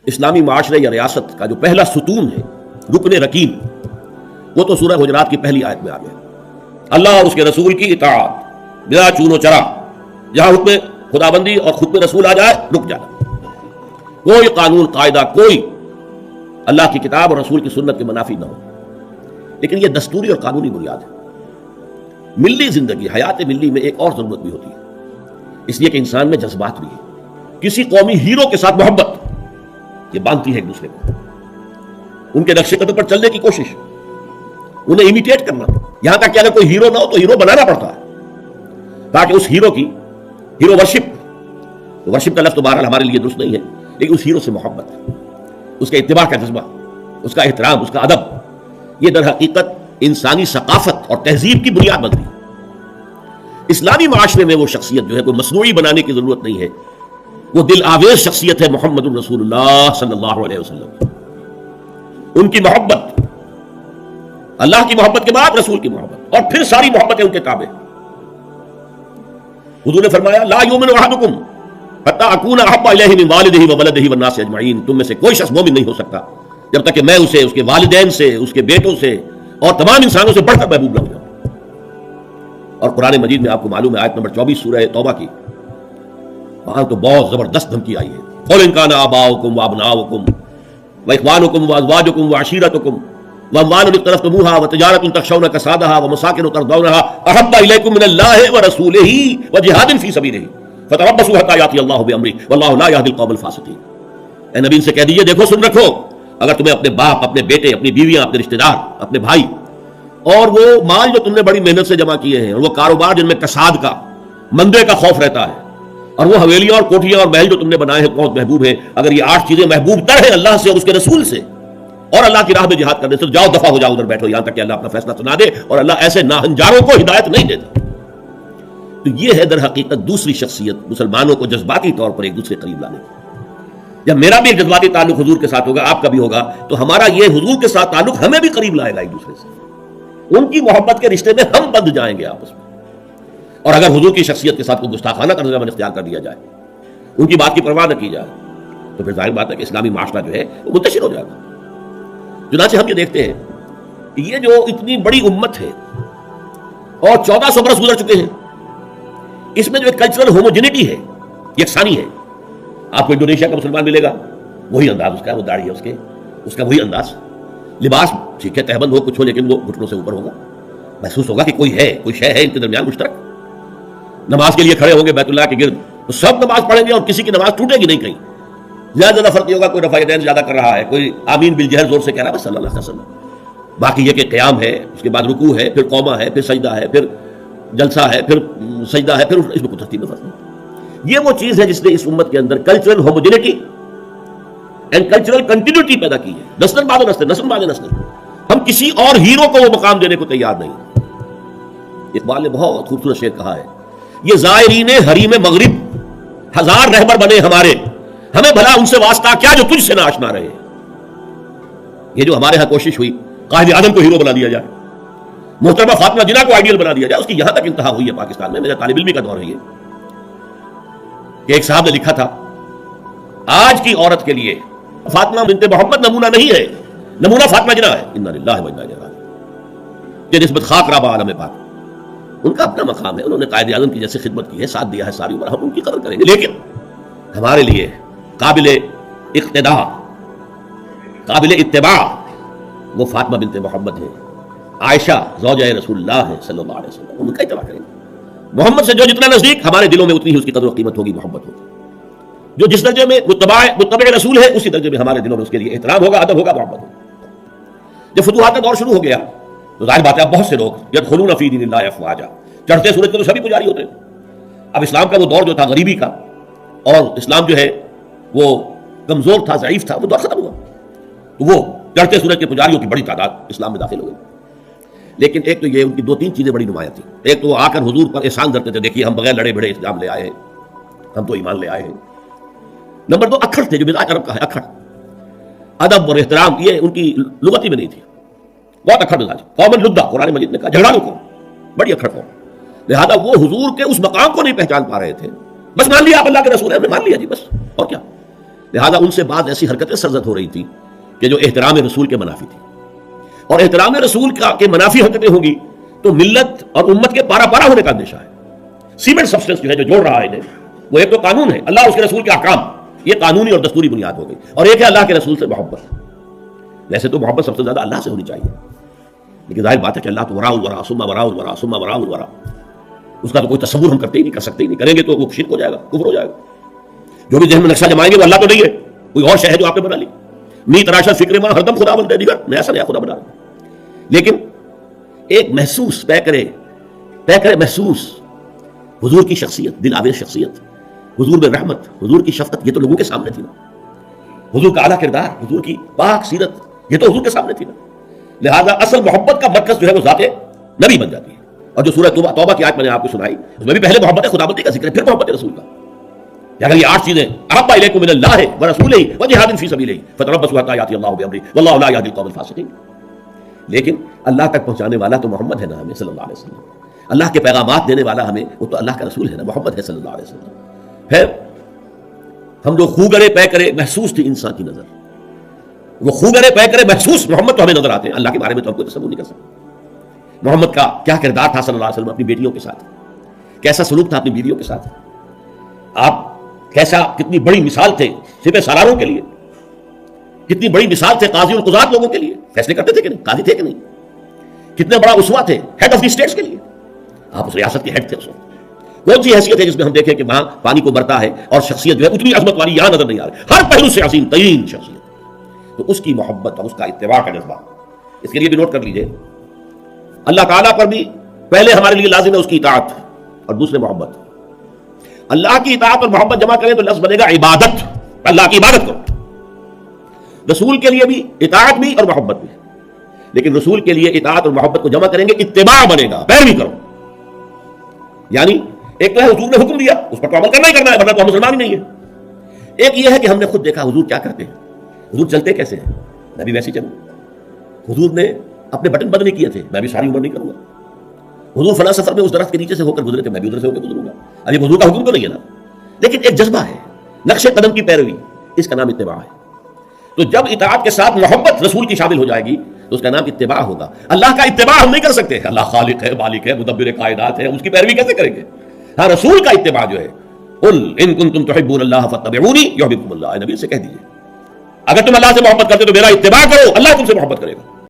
اسلامی معاشرے یا ریاست کا جو پہلا ستون ہے، رکن رکین، وہ تو سورہ حجرات کی پہلی آیت میں آ گیا، اللہ اور اس کے رسول کی اطاعت بلا چون و چرا، جہاں حکم خدابندی اور حکم رسول آ جائے رک جانا، کوئی قانون قاعدہ، کوئی اللہ کی کتاب اور رسول کی سنت کے منافی نہ ہو۔ لیکن یہ دستوری اور قانونی بنیاد ہے۔ ملی زندگی، حیات ملی میں ایک اور ضرورت بھی ہوتی ہے، اس لیے کہ انسان میں جذبات بھی ہیں۔ کسی قومی ہیرو کے ساتھ محبت یہ باندھتی ہے ایک دوسرے کو، ان کے نقش قدم پر چلنے کی کوشش، انہیں امیٹیٹ کرنا، یہاں تک کہ اگر کوئی ہیرو نہ ہو تو ہیرو بنانا پڑتا ہے تاکہ اس ہیرو کی ہیرو ورشپ کا لفظ تو بہرحال ہمارے لیے درست نہیں ہے، لیکن اس ہیرو سے محبت، اس کے اتباع کا جذبہ، اس کا احترام، اس کا ادب، یہ در حقیقت انسانی ثقافت اور تہذیب کی بنیاد بنتی ہے۔ اسلامی معاشرے میں وہ شخصیت جو ہے کوئی مصنوعی بنانے کی ضرورت نہیں ہے، وہ دل آویز شخصیت ہے محمد الرسول اللہ صلی اللہ علیہ وسلم۔ ان کی محبت، اللہ کی محبت کے بعد رسول کی محبت، اور پھر ساری محبتیں ان کے تابع۔ حضور نے فرمایا لا یؤمن احدکم حتی اکون احب الیہ من والدہ وولدہ والناس اجمعین، تم میں سے کوئی شخص مومن نہیں ہو سکتا جب تک کہ میں اسے اس کے والدین سے، اس کے بیٹوں سے اور تمام انسانوں سے بڑھ کر محبوب نہ ہو جاؤں۔ اور قرآن مجید میں آپ کو معلوم ہے آیت نمبر 24 سورہ توبہ کی، وہاں تو بہت زبردست دھمکی آئی ہے، قل ان کان آباؤکم وابناؤکم واخوانکم وازواجکم وعشیرتکم واموال اقترفتموها وتجارۃ تخشون کسادها ومساکن ترضونها احب الیکم من اللہ ورسولہ وجہاد فی سبیلہ فتربصوا حتی یاتی اللہ بامرہ واللہ لا یہدی القوم الفاسقین۔ اے نبی ان سے کہہ دیجئے دیکھو سن رکھو، اگر تمہیں اپنے باپ، اپنے بیٹے، اپنی بیویاں، اپنے رشتہ دار، اپنے بھائی، اور وہ مال جو تم نے بڑی محنت سے جمع کیے ہیں، اور وہ کاروبار جن میں کساد کا، مندے کا خوف رہتا ہے، اور وہ حویلیاں اور کوٹھیاں اور محل جو تم نے بنائے ہیں بہت محبوب ہیں، اگر یہ 8 چیزیں محبوب تر ہیں اللہ سے اور اس کے رسول سے اور اللہ کی راہ میں جہاد کرنے سے، جاؤ دفع ہو جاؤ، ادھر بیٹھو یہاں تک کہ اللہ اپنا فیصلہ سنا دے، اور اللہ ایسے ناہنجاروں کو ہدایت نہیں دیتا۔ تو یہ ہے در حقیقت دوسری شخصیت مسلمانوں کو جذباتی طور پر ایک دوسرے قریب لانے کی۔ جب میرا بھی ایک جذباتی تعلق حضور کے ساتھ ہوگا، آپ کا بھی ہوگا، تو ہمارا یہ حضور کے ساتھ تعلق ہمیں بھی قریب لائے گا ایک دوسرے سے، ان کی محبت کے رشتے میں ہم بندھ جائیں گے آپس میں۔ اور اگر حضور کی شخصیت کے ساتھ کوئی گستاخانہ طرز عمل اختیار کر دیا جائے، ان کی بات کی پرواہ نہ کی جائے، تو پھر ظاہر بات ہے کہ اسلامی معاشرہ جو ہے وہ منتشر ہو جائے گا۔ چنانچہ ہم یہ دیکھتے ہیں کہ یہ جو اتنی بڑی امت ہے اور 1400 برس گزر چکے ہیں، اس میں جو ایک کلچرل ہوموجینٹی ہے، یکسانی ہے۔ آپ کو انڈونیشیا کا مسلمان ملے گا، وہی انداز اس کا، وہ داڑھی ہے اس کا وہی انداز، لباس ٹھیک ہے تہبند ہو کچھ ہو لیکن وہ گھٹنوں سے اوپر ہوگا، محسوس ہوگا کہ کوئی ہے، کوئی شے ہے ان کے درمیان مشترک۔ نماز کے لیے کھڑے ہوں گے بیت اللہ کے گرد تو سب نماز پڑھیں گے اور کسی کی نماز ٹوٹے گی نہیں، کہیں زیادہ فرق نہیں ہوگا، کوئی رفع یدین زیادہ کر رہا ہے، کوئی آمین بالجہر زور سے کہہ رہا ہے، بس صلی اللہ علیہ وسلم۔ باقی یہ کہ قیام ہے، اس کے بعد رکوع ہے، پھر قومہ ہے، پھر سجدہ ہے، پھر جلسہ ہے، پھر سجدہ ہے، پھر اس میں کوئی ترتیب میں فرق نہیں۔ یہ وہ چیز ہے جس نے اس امت کے اندر cultural homogeneity and cultural continuity پیدا کی ہے، نسل بعد نسل، نسل بعد نسل۔ ہم کسی اور ہیرو کو وہ مقام دینے کو تیار نہیں۔ اقبال نے بہت خوبصورت شعر کہا ہے، یہ زائرین حریم مغرب ہزار رہبر بنے ہمارے، ہمیں بھلا ان سے واسطہ کیا جو تجھ سے نہ آشنا رہے۔ یہ جو ہمارے ہاں کوشش ہوئی قائد اعظم کو ہیرو بنا دیا جائے، محترمہ فاطمہ جناح کو آئیڈیل بنا دیا جائے، اس کی یہاں تک انتہا ہوئی ہے پاکستان میں۔ میرا طالب علمی کا دور ہے یہ کہ ایک صاحب نے لکھا تھا آج کی عورت کے لیے فاطمہ بنت محمد نمونہ نہیں ہے، نمونہ فاطمہ جناح ہے۔ انا للہ و انا الیہ راجعون کہ نسبت خاک رابہ عالم پاک، ان کا اپنا مقام ہے، انہوں نے قائد اعظم کی جیسے خدمت کی ہے، ساتھ دیا ہے ساری عمر، ہم ان کی قدر کریں گے۔ لیکن ہمارے لیے قابل اقتداء، قابل اتباع وہ فاطمہ بنت محمد ہے، عائشہ زوجہ رسول اللہ ہے صلی اللہ علیہ وسلم، ان کا اتباع کریں گے۔ محمد سے جو جتنا نزدیک، ہمارے دلوں میں اتنی ہی اس کی قدر و قیمت ہوگی، محبت ہوگی۔ جو جس درجے میں متبع رسول ہے، اسی درجے میں ہمارے دلوں میں اس کے لیے احترام ہوگا، ادب ہوگا، محبت ہوگا۔ جب فتوحات کا دور شروع ہو گیا تو ظاہر بات ہے اب بہت سے لوگ یدخلون فی دین اللہ افواجا، چڑھتے سورج کے تو سبھی پجاری ہوتے ہیں۔ اب اسلام کا وہ دور جو تھا غریبی کا، اور اسلام جو ہے وہ کمزور تھا، ضعیف تھا، وہ دور ختم ہوا، تو وہ چڑھتے سورج کے پجاریوں کی بڑی تعداد اسلام میں داخل ہو گئی۔ لیکن ایک تو یہ ان کی 2-3 چیزیں بڑی نمایاں تھیں۔ ایک تو وہ آ کر حضور پر احسان کرتے تھے، دیکھیے ہم بغیر لڑے بھڑے اسلام لے آئے ہیں، ہم تو ایمان لے آئے ہیں۔ نمبر 2 اکھڑ تھے، جو مزاج عرب کا ہے، اکھڑ، ادب اور احترام یہ ان کی لغت ہی میں نہیں تھی، بہت اکھڑ مزاج، قومن لدہ، قرآن مجید نے کہا جھگڑالو کو، بڑی اکھڑ قوم۔ لہذا وہ حضور کے اس مقام کو نہیں پہچان پا رہے تھے، بس مان لیا آپ اللہ کے رسول ہیں، ہم نے مان لیا جی بس، اور کیا۔ لہذا ان سے بعض ایسی حرکتیں سرزد ہو رہی تھی کہ جو احترام رسول کے منافی تھی، اور احترام رسول کے منافی حرکتیں ہوں گی تو ملت اور امت کے پارا پارا ہونے کا اندیشہ ہے۔ سیمنٹ سبسٹنس جو ہے جو جوڑ رہا ہے انہیں، وہ ایک تو قانون ہے، اللہ اس کے رسول کے احکام، یہ قانونی اور دستوری بنیاد ہو گئی، اور ایک ہے اللہ کے رسول سے محبت۔ ویسے تو محبت سب سے زیادہ اللہ سے ہونی چاہیے، لیکن ظاہر بات ہے کہ اللہ تو وراء الورا ثم وراء الورا ثم وراء الورا، اس کا تو کوئی تصور ہم کرتے ہی نہیں، کر سکتے ہی نہیں، کریں گے تو وہ شرک ہو جائے گا، کفر ہو جائے گا۔ جو بھی ذہن میں نقشہ جمائیں گے وہ اللہ تو نہیں ہے، کوئی اور شے ہے جو آپ نے بنا لی، می تراشا فکر ماں ہر دم خدا بنتے دیگر، میں ایسا نہیں خدا بنا رہا، لیکن ایک محسوس طے کرے محسوس حضور کی شخصیت، دل آویز شخصیت، حضور میں رحمت، حضور کی شفقت، یہ تو لوگوں کے سامنے تھی نا، حضور کا اعلیٰ کردار، حضور کی پاک سیرت، یہ تو حضور کے سامنے تھی نا۔ لہذا اصل محبت کا مرکز جو ہے وہ ذات نبی بن جاتی ہے، اور جو سورہ توبہ کی آیت میں نے آپ کو سنائی اس میں بھی پہلے محبت خداوندی کا ذکر ہے، پھر محبت رسول کا۔ اگر یہ 8 چیزیں احب الیکم من اللہ ورسولہ وجہاد فی سبیلہ فتربصوا حتی یأتی اللہ بامرہ واللہ لا یہدی القوم الفاسقین، لیکن اللہ تک پہنچانے والا تو محمد ہے نا ہمیں صلی اللہ علیہ وسلم، اللہ کے پیغامات دینے والا ہمیں وہ تو اللہ کا رسول ہے نا، محمد ہے صلی اللہ علیہ وسلم۔ پھر ہم جو خو گرے پے کرے محسوس تھی انسان کی نظر، وہ خو گرے پے کرے محسوس محمد تو ہمیں نظر آتے ہیں، اللہ کے بارے میں تو ہم کوئی تصور نہیں کر سکتے۔ محمد کا کیا کردار تھا صلی اللہ علیہ وسلم اپنی بیٹیوں کے ساتھ، کیسا سلوک تھا اپنی بیویوں کے ساتھ، آپ کتنی بڑی مثال تھے سپہ سالاروں کے لیے، کتنی بڑی مثال تھے قاضی القضات لوگوں کے لیے، فیصلے کرتے تھے کہ نہیں، قاضی تھے کہ نہیں، کتنے بڑا اسوہ تھے ہیڈ آف دی اسٹیٹس کے لیے، آپ اس ریاست کے ہیڈ تھے۔ اس وقت کون سی حیثیت ہے جس میں ہم دیکھیں کہ وہاں پانی کو برتا ہے اور شخصیت جو ہے اتنی عظمت والی یہاں نظر نہیں آ رہی، ہر پہلو سے عظیم ترین شخصیت، تو اس کی محبت اور اس کا اتباع کا جذبہ، اس کے لیے بھی نوٹ کر لیجئے اللہ تعالیٰ پر بھی پہلے ہمارے لیے لازم ہے اس کی اطاعت اور دوسرے محبت۔ اللہ کی اطاعت اور محبت جمع کریں تو لفظ بنے گا عبادت، اللہ کی عبادت کرو۔ رسول کے لیے بھی اطاعت بھی اور محبت بھی، لیکن رسول کے لیے اطاعت اور محبت کو جمع کریں گے اتباع بنے گا، پیروی کرو۔ یعنی ایک تو ہے حضور نے حکم دیا اس پر تو عمل کرنا ہی کرنا ہے ورنہ تو ہم مسلمان ہی نہیں ہے، ایک یہ ہے کہ ہم نے خود دیکھا حضور کیا کرتے ہیں، حضور چلتے کیسے ہیں، میں بھی ویسے ہی چلوں۔ حضور نے اپنے بٹن بند نہیں کیے تھے، میں بھی ساری عمر نہیں کروں گا۔ حضور فلاں سفر میں اس درخت کے نیچے سے ہو کر گزرے تھے، میں بھی ادھر سے ہو کر گزروں گا۔ اب یہ حضور کا حکم تو نہیں ہے نا، لیکن ایک جذبہ ہے، نقش قدم کی پیروی، اس کا نام اتباع ہے۔ تو جب اطاعت کے ساتھ محبت رسول کی شامل ہو جائے گی تو اس کا نام اتباع ہوگا۔ اللہ کا اتباع ہم نہیں کر سکتے، اللہ خالق ہے، مالک ہے، مدبر کائنات ہے، اس کی پیروی کیسے کریں گے؟ ہاں رسول کا اتباع جو ہے، قل ان کنتم تحبون اللہ فاتبعونی یحببکم اللہ، نبی سے کہہ دیجیے اگر تم اللہ سے محبت کرتے تو میرا اتباع کرو، اللہ تم سے محبت کرے گا۔